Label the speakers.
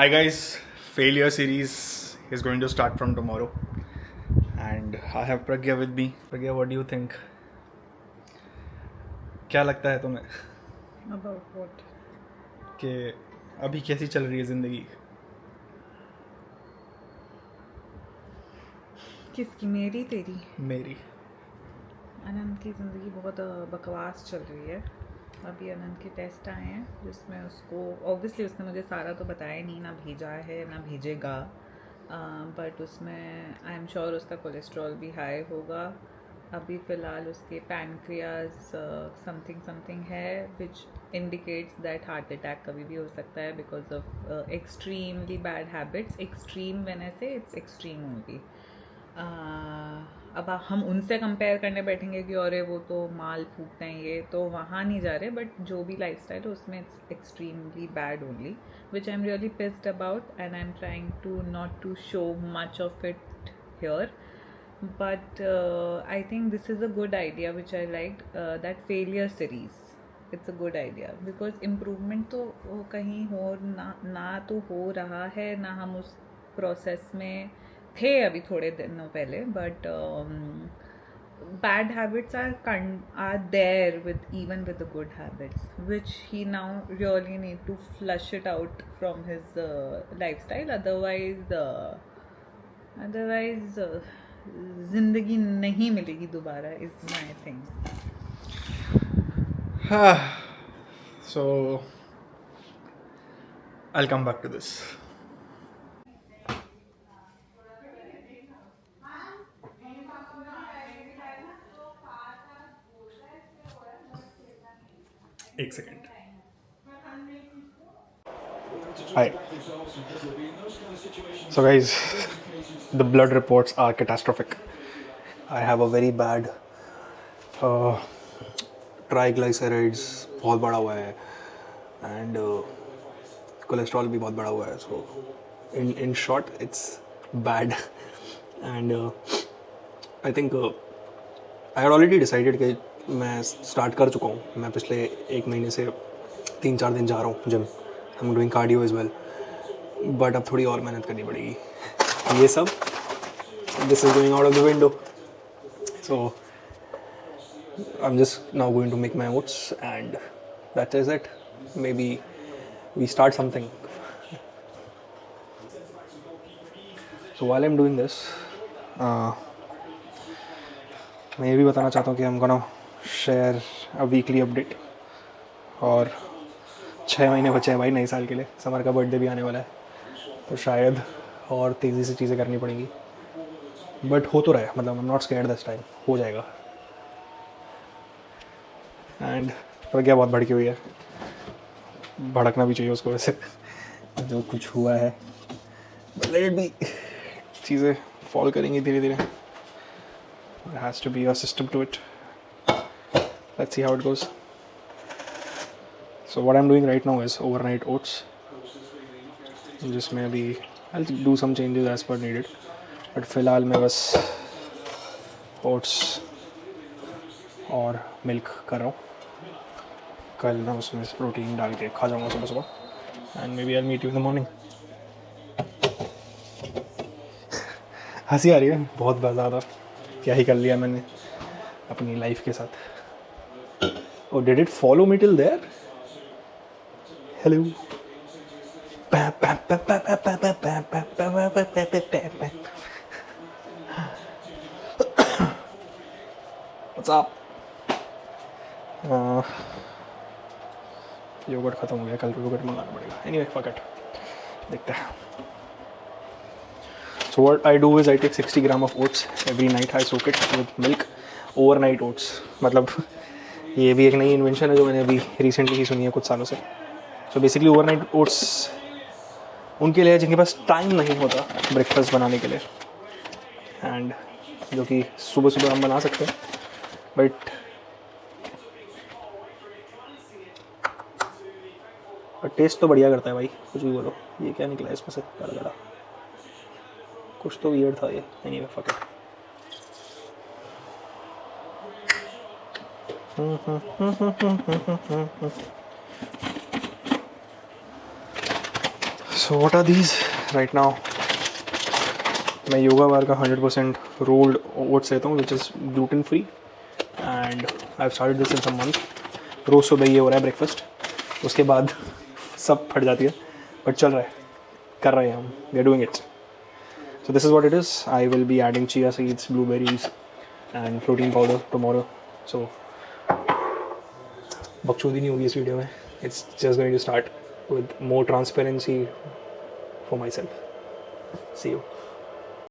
Speaker 1: Hi guys, failure series is going to start from tomorrow, and I have Pragya with me. Pragya, what do you think? क्या लगता है तुम्हें
Speaker 2: About what?
Speaker 1: कि अभी कैसी चल रही है जिंदगी?
Speaker 2: किसकी? मेरी तेरी?
Speaker 1: मेरी.
Speaker 2: अनंत की ज़िंदगी बहुत बकवास चल रही है. अभी अनंत के टेस्ट आए हैं जिसमें उसको ऑब्वियसली उसने मुझे सारा तो बताया नहीं, ना भेजा है ना भेजेगा, बट उसमें आई एम श्योर उसका कोलेस्ट्रॉल भी हाई होगा. अभी फ़िलहाल उसके पैनक्रियाज समथिंग है which indicates that heart attack कभी भी हो सकता है because of extremely bad habits. Extreme when I से इट्स एक्सट्रीम ओनली. अब हम उनसे कंपेयर करने बैठेंगे कि अरे वो तो माल फूकते हैं, ये तो वहाँ नहीं जा रहे, बट जो भी लाइफ स्टाइल है उसमें it's extremely bad only, which I am really pissed about and I am trying to not to show much of it here. But I think this is a good idea which I liked, that failure series. It's a good idea because improvement तो कहीं हो ना तो हो रहा है, ना हम उस प्रोसेस में थे अभी थोड़े दिनों पहले, but bad habits are there with even with the good habits, which he now really need to flush it out from his lifestyle. Otherwise जिंदगी नहीं मिलेगी दोबारा, is my thing.
Speaker 1: So I'll come back to this. एक second. Hi. So guys, the blood reports are catastrophic. I have a very bad triglycerides बहुत बड़ा हुआ है and cholesterol भी बहुत बड़ा हुआ है. So in short it's bad and I think I had already decided कि मैं start कर चुका हूँ. मैं पिछले एक महीने से 3-4 दिन जा रहा हूँ gym. I'm doing cardio as well. But अब थोड़ी और मेहनत करनी पड़ेगी. ये सब this is going out of the window. So I am just now going to make my oats and that is it. Maybe we start something. So while I am doing this मैं ये भी बताना चाहता हूँ कि हम gonna share a weekly update. और 6 महीने बचे हैं भाई नए साल के लिए. समर का बर्थडे भी आने वाला है तो शायद और तेज़ी से चीज़ें करनी पड़ेंगी. बट हो तो रहा है, मतलब I am not scared this time. हो जाएगा. एंड प्रज्ञा बहुत भड़की हुई है. भड़कना भी चाहिए उसको वैसे जो कुछ हुआ है. Late B. चीज़ें फॉल करेंगी धीरे धीरे. There has to be a system to it. Let's see how it goes. So what I'm doing right now is overnight oats. जिसमें अभी I'll do some changes as per needed. But फ़िलहाल मैं बस oats और milk कर रहा हूँ. कल मैं उसमें प्रोटीन डाल के खा जाऊँगा सुबह सुबह. And maybe I meet you in the morning. हंसी आ रही है बहुत ज़्यादा. क्या ही कर लिया मैंने अपनी लाइफ के साथ. Oh, did it follow me till there? Hello. What's up? Yogurt ख़त्म हो गया. कल योगर्ट मंगाना पड़ेगा. Anyway, fuck it. देखते हैं. So what I do is I take 60 grams of oats every night. I soak it with milk. Overnight oats. मतलब ये भी एक नई इन्वेंशन है जो मैंने अभी रिसेंटली ही सुनी है कुछ सालों से. सो बेसिकली ओवरनाइट ओट्स उनके लिए जिनके पास टाइम नहीं होता ब्रेकफास्ट बनाने के लिए, एंड जो कि सुबह सुबह हम बना सकते हैं. बट टेस्ट तो बढ़िया करता है भाई. कुछ भी बोलो. ये क्या निकला इसमें से गड़ा. कुछ तो वियर्ड था ये. Anyway fuck it. So what are these right now? मैं योगा बार का 100% रोल्ड ओट्स लेता हूँ which is gluten free and I have started this in some month. रोज़ सुबह ये हो रहा है ब्रेकफास्ट, उसके बाद सब फट जाती है, बट चल रहा है, कर रहे हैं हम, we are doing it. So this is what it is. I will be adding chia seeds, blueberries and protein powder tomorrow. So बकचोदी नहीं होगी इस वीडियो में. It's just going to start with more transparency for myself. See you.